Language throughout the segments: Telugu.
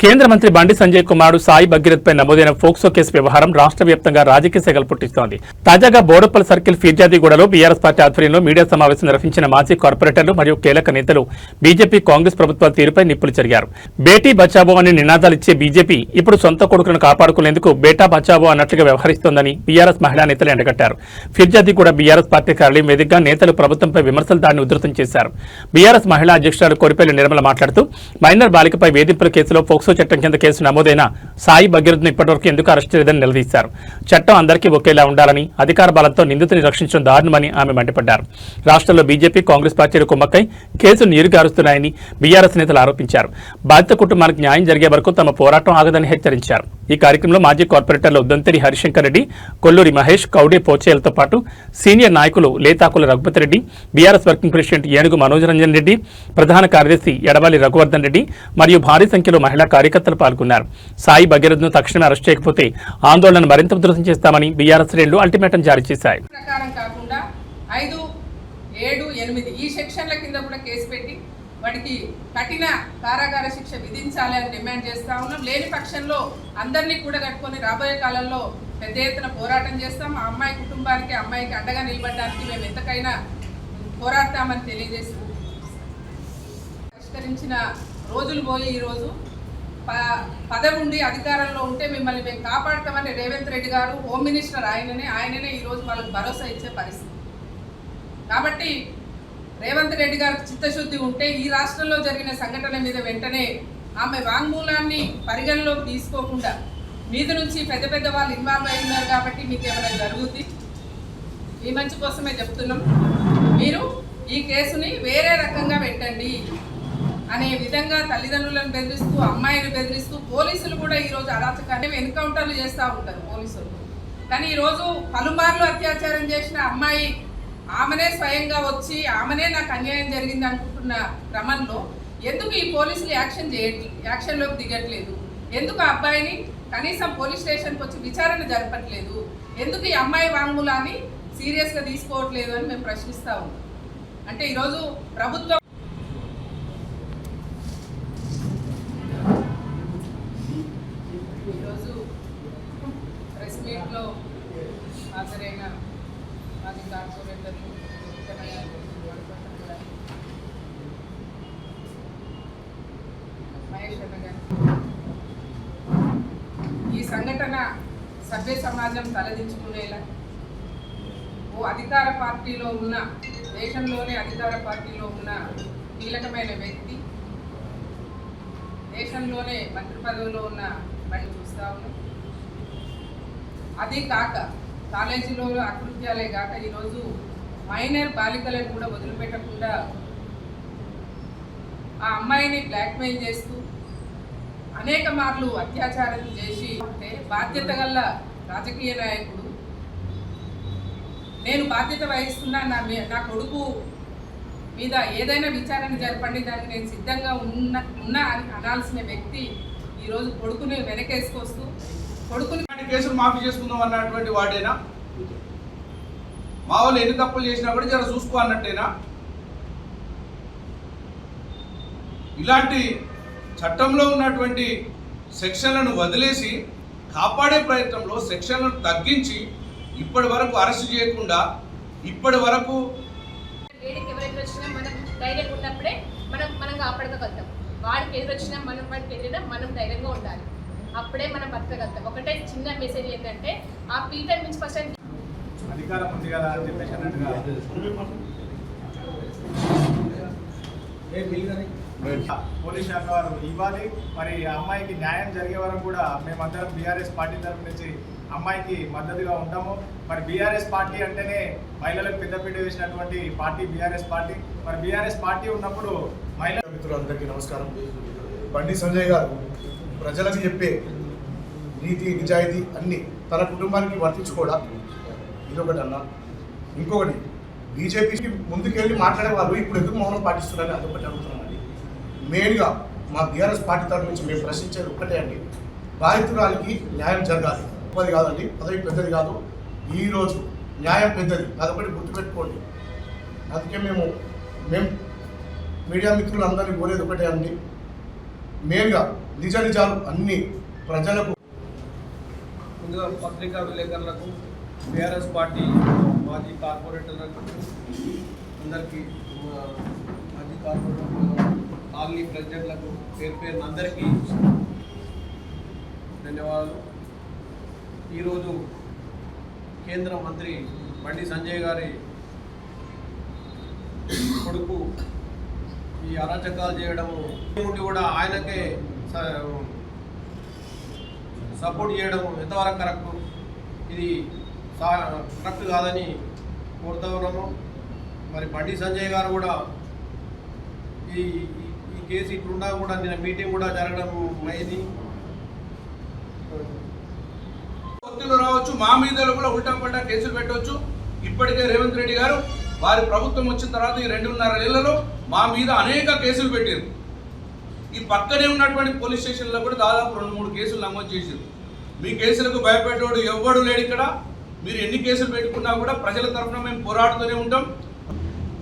కేంద్ర మంత్రి బండి సంజయ్ కుమార్ సాయి భగీరథ్పై నమోదైన ఫోక్సో కేసు వ్యవహారం రాష్ట్ర వ్యాప్తంగా రాజకీయ సెగలు పుట్టిస్తోంది. తాజాగా బోడుప్పల్ సర్కిల్ ఫిర్యాదిగూడలో బీఆర్ఎస్ పార్టీ ఆధ్వర్యంలో మీడియా సమావేశం నిర్వహించిన మాజీ కార్పొరేటర్లు మరియు కీలక నేతలు బీజేపీ కాంగ్రెస్ ప్రభుత్వాల తీరుపై నిప్పులు చెరిగారు. బేటీ బచావో అని నినాదాలిచ్చే బీజేపీ ఇప్పుడు సొంత కొడుకులను కాపాడుకునేందుకు బేటా బచావో అన్నట్లుగా వ్యవహరిస్తోందని బీఆర్ఎస్ మహిళా నేతలు ఎండగట్టారు. ఫిర్యాదిగూడ బీఆర్ఎస్ పార్టీ కార్యాలయం వేదికగా నేతలు ప్రభుత్వంపై విమర్శల దాడిని ఉధృతం చేశారు. బీఆర్ఎస్ మహిళా అధ్యక్షురాలు కోరిపల్లి నిర్మల మాట్లాడుతూ మైనర్ బాలికపై వేధింపుల కేసులో ఫోక్సో చట్టం కింద కేసు నమోదైన సాయి భగీరథ్ను ఇప్పటివరకు ఎందుకు అరెస్ట్ చేయలేదని నిలదీశారు. చట్టం అందరికీ ఒకేలా ఉండాలని, అధికార బలంతో నిందితుని రక్షించడం దారుణమని ఆమె మండిపడ్డారు. రాష్ట్రంలో బీజేపీ కాంగ్రెస్ పార్టీలు కుమ్మక్కై కేసు నీరుగారుస్తున్నాయని బీఆర్ఎస్ నేతలు ఆరోపించారు. బాధిత కుటుంబానికి న్యాయం జరిగే వరకు తమ పోరాటం ఆగదని హెచ్చరించారు. ఈ కార్యక్రమంలో మాజీ కార్పొరేటర్లు దొంతిరి హరిశంకర్ రెడ్డి, కొల్లూరి మహేష్, కౌడే పోచేలతో పాటు సీనియర్ నాయకులు లేతాకుల రఘుపతి రెడ్డి, బీఆర్ఎస్ వర్కింగ్ ప్రెసిడెంట్ ఏనుగు మనోజ్ రంజన్ రెడ్డి, ప్రధాన కార్యదర్శి ఎడవాలి రఘువర్ధన్ రెడ్డి మరియు భారీ సంఖ్యలో మహిళా కార్యకర్తలు పాల్గొన్నారు. సాయి భగీరథ్ను తక్షణమే అరెస్ట్ చేయకపోతే ఆందోళనను మరింత ఉధృతం చేస్తామని బీఆర్ఎస్ శ్రేణులు అల్టిమేటం జారీ చేశాయి. 5, 7, 8 ఈ సెక్షన్ల కింద కూడా కేసు పెట్టి వాటికి కఠిన కారాగార శిక్ష విధించాలి అని డిమాండ్ చేస్తా ఉన్నాం. లేని పక్షంలో అందరినీ కూడా కట్టుకొని రాబోయే కాలంలో పెద్ద ఎత్తున పోరాటం చేస్తాం. ఆ అమ్మాయి కుటుంబానికి, అమ్మాయికి అండగా నిలబడడానికి మేము ఎంతకైనా పోరాడతామని తెలియజేస్తూ పరిష్కరించిన రోజులు పోయి ఈరోజు పదవి ఉండి అధికారంలో ఉంటే మిమ్మల్ని మేము కాపాడతామని రేవంత్ రెడ్డి గారు హోమ్ మినిస్టర్ ఆయననే ఈరోజు వాళ్ళకి భరోసా ఇచ్చే పరిస్థితి. కాబట్టి రేవంత్ రెడ్డి గారికి చిత్తశుద్ధి ఉంటే ఈ రాష్ట్రంలో జరిగిన సంఘటన మీద వెంటనే ఆమె వాంగ్మూలాన్ని పరిగణలోకి తీసుకోకుండా మీద నుంచి పెద్ద పెద్ద వాళ్ళు ఇన్వాల్వ్ అయి ఉన్నారు కాబట్టి మీకు ఏమైనా జరుగుద్ది, ఈ మంచి కోసమే చెప్తున్నాం. మీరు ఈ కేసుని వేరే రకంగా పెట్టండి అనే విధంగా తల్లిదండ్రులను బెదిరిస్తూ, అమ్మాయిని బెదిరిస్తూ, పోలీసులు కూడా ఈరోజు అరాచకాన్ని ఎన్కౌంటర్లు చేస్తూ ఉంటారు పోలీసులు. కానీ ఈరోజు పలుమార్లు అత్యాచారం చేసిన అమ్మాయి ఆమెనే స్వయంగా వచ్చి ఆమెనే నాకు అన్యాయం జరిగింది అనుకుంటున్న క్రమంలో ఎందుకు ఈ పోలీసులు యాక్షన్లోకి దిగట్లేదు? ఎందుకు ఆ అబ్బాయిని కనీసం పోలీస్ స్టేషన్కి వచ్చి విచారణ జరపట్లేదు? ఎందుకు ఈ అమ్మాయి వాంగ్మూలాన్ని సీరియస్గా తీసుకోవట్లేదు అని మేము ప్రశ్నిస్తూ ఉన్నాం. అంటే ఈరోజు ప్రభుత్వం ఈరోజు ప్రెస్ మీట్లో హాజరైన మాజీ కార్పొరేటర్లు మహేష్ అన్న గారు, ఈ సంఘటన సభ్య సమాజం తలదించుకునేలా అధికార పార్టీలో ఉన్న, దేశంలోనే అధికార పార్టీలో ఉన్న కీలకమైన వ్యక్తి, దేశంలోనే మంత్రి పదవిలో ఉన్న బయట చూస్తూ ఉన్నాం. అది కాక కాలేజీలో అకృత్యాలే కాక ఈరోజు మైనర్ బాలికలను కూడా వదిలిపెట్టకుండా ఆ అమ్మాయిని బ్లాక్మెయిల్ చేస్తూ అనేక మార్లు అత్యాచారం చేసి అంటే బాధ్యత గల రాజకీయ నాయకుడు నేను బాధ్యత వహిస్తున్నా, నా కొడుకు మీద ఏదైనా విచారణ జరపండి, దానికి నేను సిద్ధంగా ఉన్నా అని అనాల్సిన వ్యక్తి ఈరోజు కొడుకుని వెనకేసుకొస్తూ కొడుకుని కేసులు మాఫీ చేసుకుందాం అన్నటువంటి వాడేనా? మా వాళ్ళు ఎన్ని తప్పులు చేసినా కూడా జర చూసుకో అన్నట్టేనా? ఇలాంటి చట్టంలో ఉన్నటువంటి సెక్షన్లను వదిలేసి కాపాడే ప్రయత్నంలో సెక్షన్లను తగ్గించి ఇప్పటి వరకు అరెస్ట్ చేయకుండా ఇప్పటి వరకు మనం ధైర్యంగా ఉన్నప్పుడే మనం కాపాడగలుగుతాం. వాడికి ఎదురు వచ్చినా వాడికి ఎదురైనా మనం ధైర్యంగా ఉండాలి, అప్పుడే మనం బతకగలుగుతాం. ఒకటే చిన్న మెసేజ్ ఏంటంటే ఆ పీటర్ నుంచి ఫస్ట్ అధికారం ఉంది కదా అని చెప్పేసి అన్నట్టుగా పోలీస్ శాఖ వారు ఇవ్వాలి. మరి ఆ అమ్మాయికి న్యాయం జరిగే వరకు కూడా మేమందరం బీఆర్ఎస్ పార్టీ తరఫు నుంచి అమ్మాయికి మద్దతుగా ఉంటాము. మరి బీఆర్ఎస్ పార్టీ అంటేనే మహిళలకు పెద్దపీట వేసినటువంటి పార్టీ బీఆర్ఎస్ పార్టీ. మరి బీఆర్ఎస్ పార్టీ ఉన్నప్పుడు మహిళా మిత్రులందరికీ నమస్కారం. బండి సంజయ్ గారు ప్రజలకు చెప్పే నీతి నిజాయితీ అన్ని తన కుటుంబానికి వర్తించుకోవడం ఇదొకటి అన్న. ఇంకొకటి బీజేపీకి ముందుకెళ్ళి మాట్లాడే వాళ్ళు ఇప్పుడు ఎందుకు మౌనం పాటిస్తున్నారని అదొకటి అడుగుతున్నానండి. మెయిన్గా మా బీఆర్ఎస్ పార్టీ తరఫు నుంచి మేము ప్రశ్నించేది ఒక్కటే అండి, బాధితురాలికి న్యాయం జరగాలి. గొప్పది కాదండి, పదవి పెద్దది కాదు, ఈరోజు న్యాయం పెద్దది, అదొకటి గుర్తుపెట్టుకోండి. అందుకే మేము మీడియా మిత్రులందరినీ కోరేది ఒకటే అండి, మెయిన్గా నిజ నిజాలు అన్ని ప్రజలకు. ముందుగా పత్రికా విలేకరులకు, బీఆర్ఎస్ పార్టీ మాజీ కార్పొరేటర్లకు అందరికీ, మాజీ కార్పొరేటర్లకు, కాలనీ ప్రెసిడెంట్లకు పేరు పేరున అందరికీ ధన్యవాదాలు. ఈరోజు కేంద్ర మంత్రి బండి సంజయ్ గారి కొడుకు ఈ అరాచకాలు చేయడము ఉండి కూడా ఆయనకే సపోర్ట్ చేయడం ఎంతవరకు కరెక్ట్, ఇది కరెక్ట్ కాదని కోరుతా ఉన్నాము. మరి బండి సంజయ్ గారు కూడా ఈ కేసు ఇట్లున్నా కూడా నిన్న మీటింగ్ కూడా జరగడం అయింది. ఒత్తిళ్లు రావచ్చు, మా మీద కూడా ఉల్టా పల్టా కేసులు పెట్టవచ్చు. ఇప్పటికే రేవంత్ రెడ్డి గారు వారి ప్రభుత్వం వచ్చిన తర్వాత ఈ 2.5 నెలలలో మా మీద అనేక కేసులు పెట్టారు. ఈ పక్కనే ఉన్నటువంటి పోలీస్ స్టేషన్లో కూడా దాదాపు 2-3 కేసులు నమోదు చేశారు. మీ కేసులకు భయపెట్టేవాడు ఎవ్వడు లేడు ఇక్కడ. మీరు ఎన్ని కేసులు పెట్టుకున్నా కూడా ప్రజల తరఫున మేము పోరాడుతూనే ఉంటాం.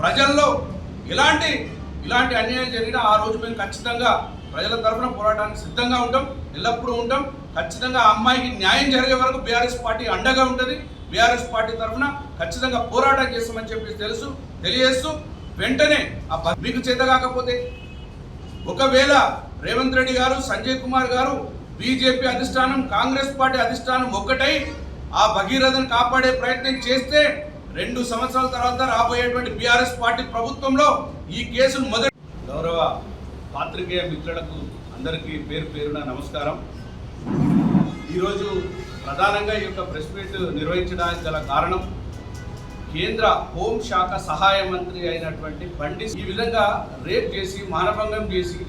ప్రజల్లో ఇలాంటి అన్యాయం జరిగినా ఆ రోజు మేము ఖచ్చితంగా ప్రజల తరఫున పోరాటానికి సిద్ధంగా ఉంటాం, ఎల్లప్పుడూ ఉంటాం. ఖచ్చితంగా ఆ అమ్మాయికి న్యాయం జరిగే వరకు బీఆర్ఎస్ పార్టీ అండగా ఉంటుంది. బీఆర్ఎస్ పార్టీ తరఫున ఖచ్చితంగా పోరాటం చేస్తామని చెప్పి తెలియజేస్తూ వెంటనే మీకు చేత కాకపోతే ఒకవేళ రేవంత్ రెడ్డి గారు, సంజయ్ కుమార్ గారు, బీజేపీ అధిష్టానం, కాంగ్రెస్ పార్టీ అధిష్టానం ఒక్కటై ఆ భగీరథను కాపాడే ప్రయత్నం చేస్తే 2 సంవత్సరాల తర్వాత రాబోయేటువంటి బీఆర్ఎస్ పార్టీ ప్రభుత్వంలో ఈ కేసును మొదటి. గౌరవ పాత్రికేయ మిత్రులకు అందరికీ పేరు పేరున నమస్కారం. ఈరోజు ప్రధానంగా ఈ యొక్క ప్రెస్ మీట్ నిర్వహించడానికి గల కారణం కేంద్ర హోంశాఖ సహాయ మంత్రి అయినటువంటి బండి ఈ విధంగా రేప్ చేసి, మానభంగం చేసి,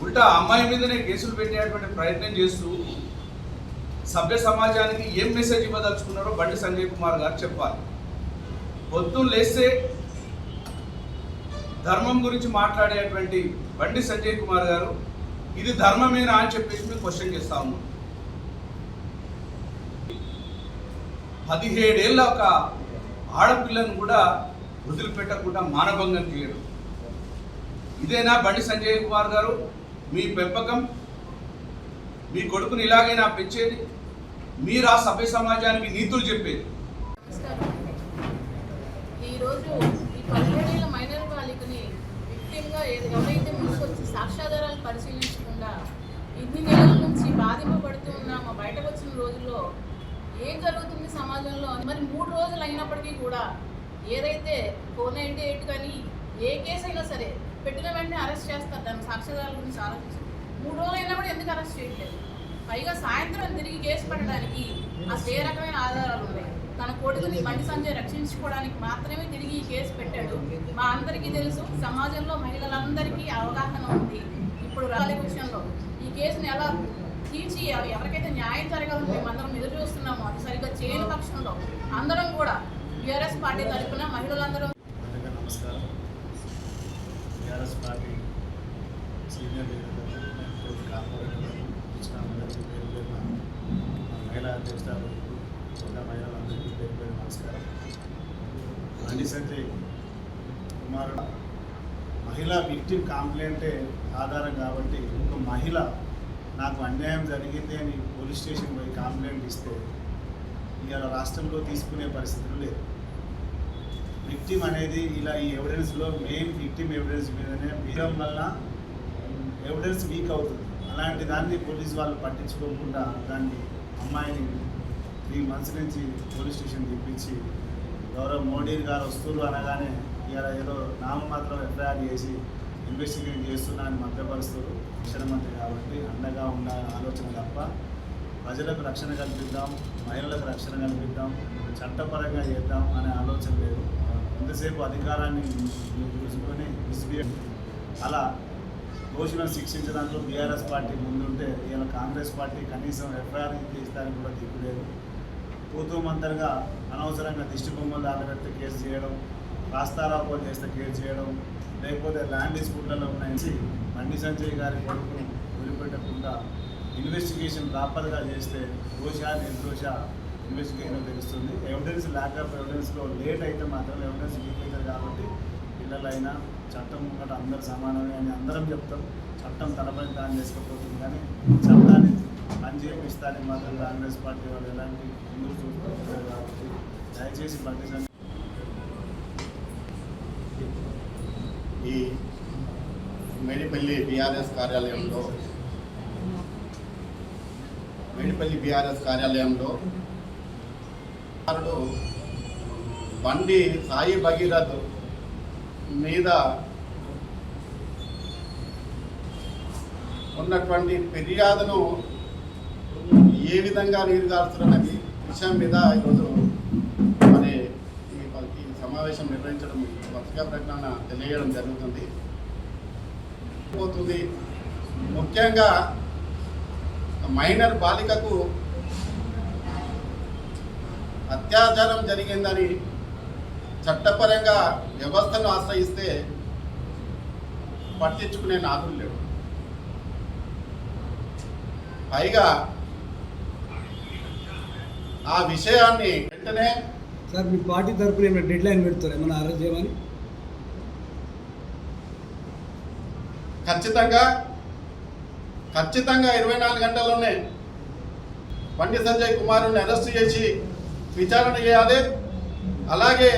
ఉల్టా అమ్మాయి మీదనే కేసులు పెట్టేటువంటి ప్రయత్నం చేస్తూ సభ్య సమాజానికి ఏం మెసేజ్ ఇవ్వదలుచుకున్నారో బండి సంజయ్ కుమార్ గారు చెప్పాలి. పొద్దున్న లేస్తే ధర్మం గురించి మాట్లాడేటువంటి బండి సంజయ్ కుమార్ గారు ఇది ధర్మమేనా అని చెప్పేసి మేము క్వశ్చన్ చేస్తా ఉన్నాం. 17 ఏళ్ళ ఒక ఆడపిల్లను కూడా వదిలిపెట్టకుండా మానభంగం చేయడం, ఇదేనా బండి సంజయ్ కుమార్ గారు మీ పెంపకం? మీ కొడుకుని ఇలాగైనా పెంచేది? మీరు ఆ సభ్య సమాజానికి నీతులు చెప్పేది? ఈరోజు ఈ 17 ఏళ్ళ మైనర్ బాలికని విక్టిమ్గా ఎవరైతే ముందుకొచ్చి సాక్ష్యాధారాలు పరిశీలించకుండా ఇన్ని నెలల నుంచి బాధింపబడుతూ ఉన్నామో బయటకు వచ్చిన రోజుల్లో ఏం జరుగుతుంది సమాజంలో? మరి 3 రోజులు అయినప్పటికీ కూడా ఏదైతే 498 కానీ ఏ కేసు అయినా సరే పెట్టిన వెంటనే అరెస్ట్ చేస్తారు. దాని సాక్ష్యాధారాల గురించి ఆలోచించి 3 రోజులు అయినా కూడా ఎందుకు అరెస్ట్ చేయట్లేదు? పైగా సాయంత్రం తిరిగి కేసు పెట్టడానికి అసలు ఏ రకమైన ఆధారాలు ఉన్నాయి? తన కొడుకుని బండి సంజయ్ రక్షించుకోవడానికి మాత్రమే తిరిగి ఈ కేసు పెట్టాడు. మా అందరికీ తెలుసు, సమాజంలో మహిళలందరికీ అవగాహన ఉంది. ఇప్పుడు రాజకీయ విషయంలో ఈ కేసుని ఎలా తీర్చి ఎవరికైతే న్యాయం జరగాలని మేము అందరం ఎదురు చూస్తున్నామో అది సరిగ్గా చేయని పక్షంలో అందరం కూడా బీఆర్ఎస్ పార్టీ తరఫున మహిళలందరం. నమస్కారం. బీఆర్ఎస్ పార్టీ సీనియర్ లీడర్లకు, కార్పొరేటర్లకు, మహిళా అధ్యక్షురాలు, మహిళలందరికీ పేరు పేరు నమస్కారం. బండి సంజయ్ కుమార్ మహిళా విక్టిమ్ కంప్లైంటే ఆధారం కాబట్టి ఒక మహిళ నాకు అన్యాయం జరిగింది అని పోలీస్ స్టేషన్ పోయి కంప్లైంట్ ఇస్తే ఇవాళ రాష్ట్రంలో తీసుకునే పరిస్థితులు లేదు. విక్టిమ్ అనేది ఇలా ఈ ఎవిడెన్స్లో మెయిన్ విక్టిమ్ ఎవిడెన్స్ మీదనే వీరం వల్ల ఎవిడెన్స్ వీక్ అవుతుంది. అలాంటి దాన్ని పోలీసు వాళ్ళు పట్టించుకోకుండా దాన్ని అమ్మాయిని 3 months నుంచి పోలీస్ స్టేషన్ తెప్పించి గౌరవ్ మోడీ గారు వస్తువులు అనగానే ఇలా ఏదో నామమాత్రం ఎఫ్ఐఆర్ చేసి ఇన్వెస్టిగేట్ చేస్తున్నా అని మధ్యపరుస్తారు. రక్షణ మంత్రి కాబట్టి అండగా ఉన్న ఆలోచన తప్ప ప్రజలకు రక్షణ కల్పిద్దాం, మహిళలకు రక్షణ కల్పిద్దాం, చట్టపరంగా చేద్దాం అనే ఆలోచన లేదు. ఎంతసేపు అధికారాన్ని చూసుకొని అలా దోషులను శిక్షించడంలో బీఆర్ఎస్ పార్టీ ముందుంటే ఇలా కాంగ్రెస్ పార్టీ కనీసం ఎఫ్ఐఆర్ తీయడానికి కూడా దిక్కులేదు. పూతూమంతరంగా అనవసరంగా దిష్టి బొమ్మలు దాటబెడితే కేసు చేయడం, రాస్తారాపోలు చేస్తే కేసు చేయడం, లేకపోతే ల్యాండ్ డిస్ప్యూట్లలో ఉన్నాయి బండి సంజయ్ గారి కొడుకును వదిలిపెట్టకుండా ఇన్వెస్టిగేషన్ ప్రాపర్గా చేస్తే దోష నిర్దోష ఇన్వెస్టిగేషన్ తెలుస్తుంది. ఎవిడెన్స్ ల్యాక్ ఆఫ్ ఎవిడెన్స్లో లేట్ అయితే మాత్రం ఎవిడెన్స్ వీక్ అవుతుంది. కాబట్టి పిల్లలైనా చట్టం ముంగట అందరూ సమానమే అని అందరం చెప్తాం. చట్టం తనపై తాను చేసుకుపోతుంది, కానీ చట్టాన్ని పనిచేపిస్తానికి మాత్రం కాంగ్రెస్ పార్టీ వాళ్ళు ఎలాంటి ముందుకు చూసుకుంటారు. కాబట్టి దయచేసి బండి సంజయ్ ఈ మేడిపల్లి బీఆర్ఎస్ కార్యాలయంలో బండి సాయి భగీరథ్ మీద ఉన్నటువంటి ఫిర్యాదును ఏ విధంగా నీరుగారుస్తున్నది విషయం మీద ఈరోజు మరి ఈ సమావేశం నిర్వహించడం, పత్రికా ప్రకటన తెలియడం జరుగుతుంది. ముఖ్యంగా మైనర్ బాలికకు అత్యాచారం జరిగిందని చట్టపరంగా వ్యవస్థను ఆశ్రయిస్తే పట్టించుకునే నాదులు లేవు. పైగా ఆ విషయాన్ని వెంటనే సార్ మీ పార్టీ తరఫున ఏమైనా డెడ్ లైన్ పెడతారు, ఏమైనా అరెస్ట్ చేయమని? ఖచ్చితంగా 24 గంటల్లోనే బండి సంజయ్ కుమార్ని అరెస్ట్ చేసి విచారణ చేయాలి. అలాగే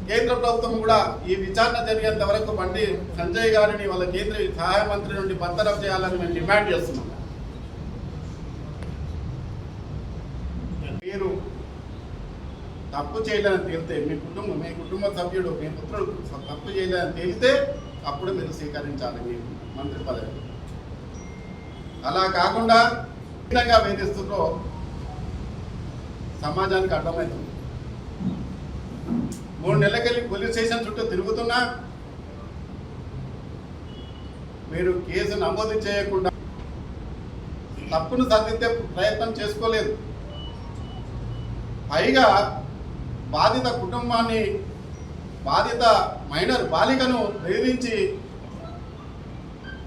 కేంద్ర ప్రభుత్వం కూడా ఈ విచారణ జరిగేంత వరకు బండి సంజయ్ గారిని వాళ్ళ కేంద్ర సహాయ మంత్రి నుండి బర్తరఫ్ చేయాలని మేము డిమాండ్ చేస్తున్నాం. మీరు తప్పు చేయలేదని తేలితే, మీ కుటుంబ సభ్యుడు, మీ పుత్రుడు తప్పు చేయలేదని తేలితే అప్పుడు మీరు స్వీకరించాలి మీ మంత్రి పదవి. అలా కాకుండా విధంగా వేధిస్తుందో సమాజానికి అర్థమవుతుంది. 3 నెలలకెళ్ళి పోలీస్ స్టేషన్ చుట్టూ తిరుగుతున్నా మీరు కేసు నమోదు చేయకుండా తప్పును సరిదిద్దే ప్రయత్నం చేసుకోలేదు. పైగా బాధిత కుటుంబాన్ని, బాధిత మైనర్ బాలికను బెదిరించి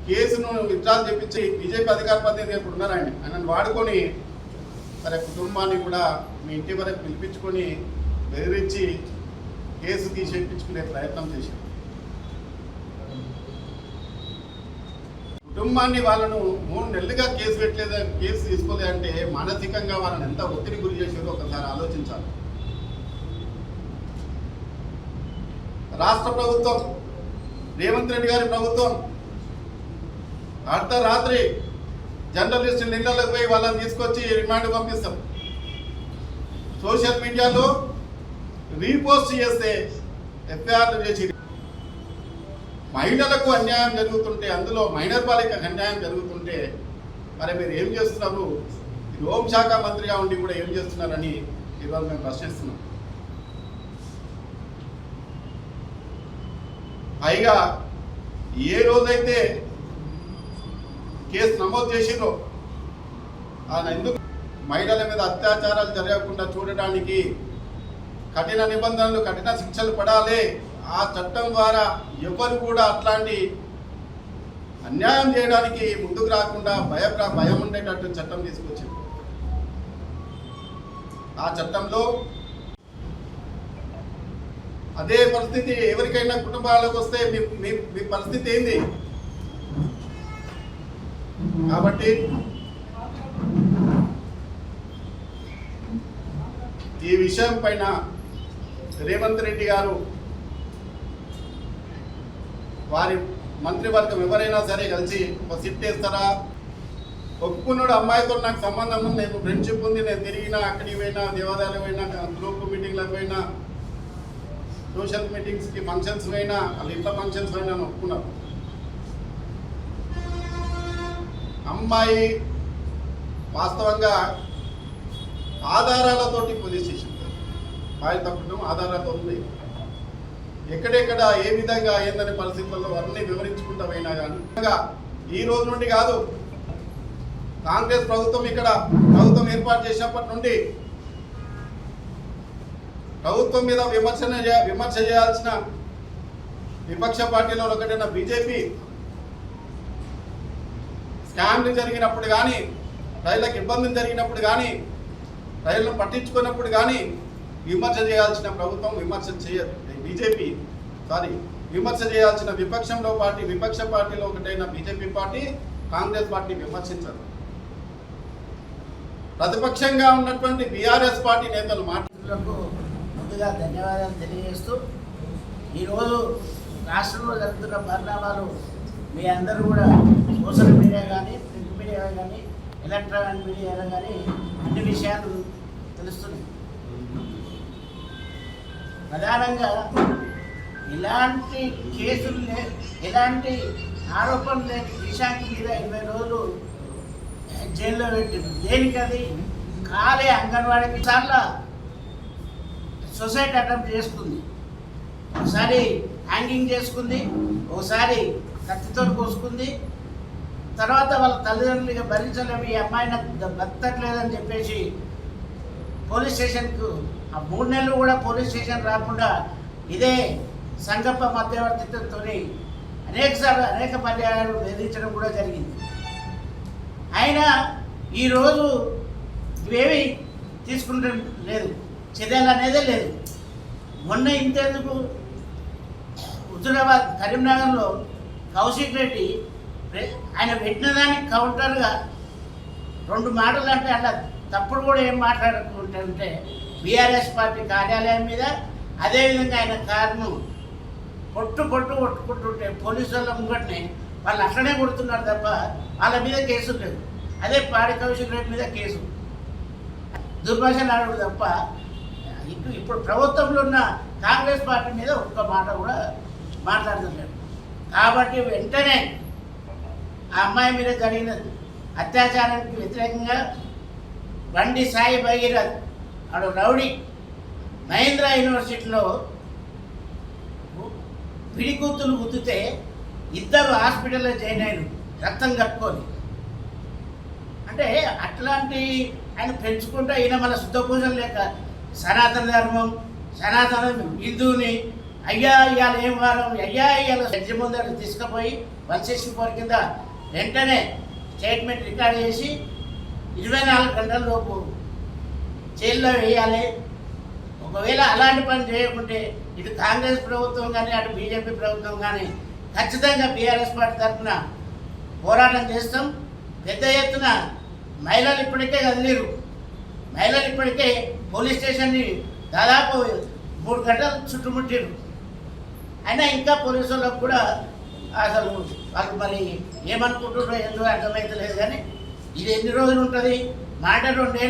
కేసును విత్డ్రాల్ చేపించి బీజేపీ అధికార ప్రతినిధి ఇప్పుడు ఉన్నారు ఆయనను వాడుకొని మరి కుటుంబాన్ని కూడా మీ ఇంటి వరకు పిలిపించుకొని బెదిరించి కేసు తీసేపించుకునే ప్రయత్నం చేశారు. కుటుంబాన్ని వాళ్ళను 3 నెలలుగా కేసు తీసుకోలేదంటే మానసికంగా వాళ్ళని ఎంత ఒత్తిడి గురి చేశారో ఒకసారి ఆలోచించాలి. రాష్ట్ర ప్రభుత్వం, రేవంత్ రెడ్డి గారి ప్రభుత్వం అర్ధరాత్రి జర్నలిస్టులు ఇళ్లలోకి పోయి వాళ్ళని తీసుకొచ్చి రిమాండ్ పంపిస్తాం. సోషల్ మీడియాలో రీపోస్ట్ చేస్తే ఎఫ్ఐఆర్లు చేసి మహిళలకు అన్యాయం జరుగుతుంటే, అందులో మైనర్ బాలికకు అన్యాయం జరుగుతుంటే మరి మీరు ఏం చేస్తున్నారు? హోంశాఖ మంత్రిగా ఉండి కూడా ఏం చేస్తున్నారని ఈరోజు మేము ప్రశ్నిస్తున్నాం. పైగా ఏ రోజైతే కేసు నమోదు చేసిందో ఆయన ఎందుకు మహిళల మీద అత్యాచారాలు జరగకుండా చూడడానికి కఠిన నిబంధనలు, కఠిన శిక్షలు పడాలి. ఆ చట్టం ద్వారా ఎవరు కూడా అట్లాంటి అన్యాయం చేయడానికి ముందుకు రాకుండా భయం ఉండేటట్టు చట్టం తీసుకొచ్చింది. ఆ చట్టంలో అదే పరిస్థితి ఎవరికైనా కుటుంబాలకు వస్తే మీ పరిస్థితి ఏంది? కాబట్టి ఈ విషయం పైన రేవంత్ రెడ్డి గారు, వారి మంత్రివర్గం ఎవరైనా సరే కలిసి ఒక సిట్ వేస్తారా? ఒప్పుకున్నాడు, అమ్మాయితో నాకు సంబంధం ఉంది, నేను ఫ్రెండ్షిప్ ఉంది, నేను తిరిగినా, అక్కడికి పోయినా, దేవాలయాలకు పోయినా, గ్రూప్ మీటింగ్లకు పోయినా, సోషల్ మీటింగ్స్కి ఫంక్షన్స్ పోయినా, వాళ్ళ ఇంట్లో ఫంక్షన్స్ పోయినా ఒప్పుకున్నారు. అమ్మాయి వాస్తవంగా ఆధారాలతోటి పోలీస్ స్టేషన్ బాధ్యత కుటుంబం ఆధారాలతో ఉంది. ఎక్కడెక్కడ ఏ విధంగా ఏందనే పరిస్థితుల్లో అన్నీ వివరించుకుంటూ పోయినా కానీ ఈ రోజు నుండి కాదు, కాంగ్రెస్ ప్రభుత్వం ఇక్కడ ప్రభుత్వం ఏర్పాటు చేసినప్పటి నుండి ప్రభుత్వం మీద విమర్శ చేయాల్సిన విపక్ష పార్టీలో ఒకటైన బీజేపీ స్కామ్లు జరిగినప్పుడు కానీ, రైళ్లకు ఇబ్బందులు జరిగినప్పుడు కానీ, రైళ్లను పట్టించుకున్నప్పుడు కానీ విమర్శ చేయాల్సిన ప్రభుత్వం విమర్శ చేయదు. విమర్శ చేయాల్సిన విపక్ష పార్టీలో ఒకటైన బీజేపీ పార్టీ, కాంగ్రెస్ పార్టీ విమర్శించరు. ప్రతిపక్షంగా ఉన్నటువంటి బీఆర్ఎస్ పార్టీ నేతలు మాట్లాడుతూ ముందుగా ధన్యవాదాలు తెలియజేస్తూ, ఈరోజు రాష్ట్రంలో జరుగుతున్న పరిణామాలు మీ అందరూ కూడా సోషల్ మీడియా కానీ, ప్రింట్ మీడియా కానీ, ఎలక్ట్రానిక్ మీడియాలో కానీ అన్ని విషయాలు తెలుస్తున్నాయి. ప్రధానంగా ఎలాంటి కేసులు ఎలాంటి ఆరోపణలు లేని దిశాకి మీద 20 రోజులు జైల్లో పెట్టింది. దేనికది? ఖాళీ అంగన్వాడీకి చాలా సొసైటీ అటెంప్ట్ చేసుకుంది. ఒకసారి హ్యాంగింగ్ చేసుకుంది, ఒకసారి కత్తితో కోసుకుంది. తర్వాత వాళ్ళ తల్లిదండ్రులుగా భరించలేము, ఈ అమ్మాయిని బతకట్లేదని చెప్పేసి పోలీస్ స్టేషన్కు ఆ 3 నెలలు కూడా పోలీస్ స్టేషన్ రాకుండా ఇదే సంగప్ప మధ్యవర్తిత్వంతో అనేక పర్యాయాలు వేధించడం కూడా జరిగింది. అయినా ఈరోజు ఇవేవి తీసుకుంటం లేదు, చర్యలు అనేదే లేదు. మొన్న ఇంతెందుకు హుజూరాబాద్ కరీంనగర్లో కౌశిక్ రెడ్డి ఆయన పెట్టిన దానికి కౌంటర్గా 2 మాటలు అంటే అలా తప్పుడు కూడా ఏం మాట్లాడుకుంటుంటే బీఆర్ఎస్ పార్టీ కార్యాలయం మీద, అదేవిధంగా ఆయన కారును కొట్టుకుంటుంటే పోలీసు వాళ్ళ ముంగట్నే వాళ్ళు అట్లనే కొడుతున్నారు తప్ప వాళ్ళ మీద కేసులు లేవు. అదే పాడి కౌశిక్ రెడ్డి మీద కేసు, దుర్భాషలు ఆడడు తప్ప ఇప్పుడు ప్రభుత్వంలో ఉన్న కాంగ్రెస్ పార్టీ మీద ఒక్క మాట కూడా మాట్లాడుతున్నాడు. కాబట్టి వెంటనే ఆ అమ్మాయి మీద జరిగిన అత్యాచారానికి వ్యతిరేకంగా బండి సాయి భగీరథ్ ఆడు రౌడీ మహేంద్ర యూనివర్సిటీలో పిడికూతులు గుద్దితే 2 హాస్పిటల్లో జాయిన్ అయ్యారు రక్తం కట్టుకొని. అంటే అట్లాంటి ఆయన పెంచుకుంటా ఈయన మన శుద్ధ పూజలు లేక సనాతన ధర్మం, సనాతన హిందువుని అయ్యా ఇవాళ ఏం వారం, అయ్యా ఇవాళ జడ్జి ముందర తీసుకుపోయి 164 కింద వెంటనే స్టేట్మెంట్ రికార్డ్ చేసి 24 గంటల లోపు జైల్లో వేయాలి. ఒకవేళ అలాంటి పని చేయకుంటే ఇటు కాంగ్రెస్ ప్రభుత్వం కానీ, అటు బీజేపీ ప్రభుత్వం కానీ ఖచ్చితంగా బీఆర్ఎస్ పార్టీ తరఫున పోరాటం చేస్తాం. పెద్ద ఎత్తున మహిళలు ఇప్పటికే కదిలేరు. మహిళలు ఇప్పటికే పోలీస్ స్టేషన్ని దాదాపు 3 గంటలు చుట్టుముట్టారు. అయినా ఇంకా పోలీసు వాళ్ళకు కూడా అసలు వాళ్ళు మరి ఏమనుకుంటున్నారో ఎందుకు అర్థమవుతలేదు. కానీ ఇది ఎన్ని రోజులు ఉంటుంది? మాట 2 ఏళ్ళు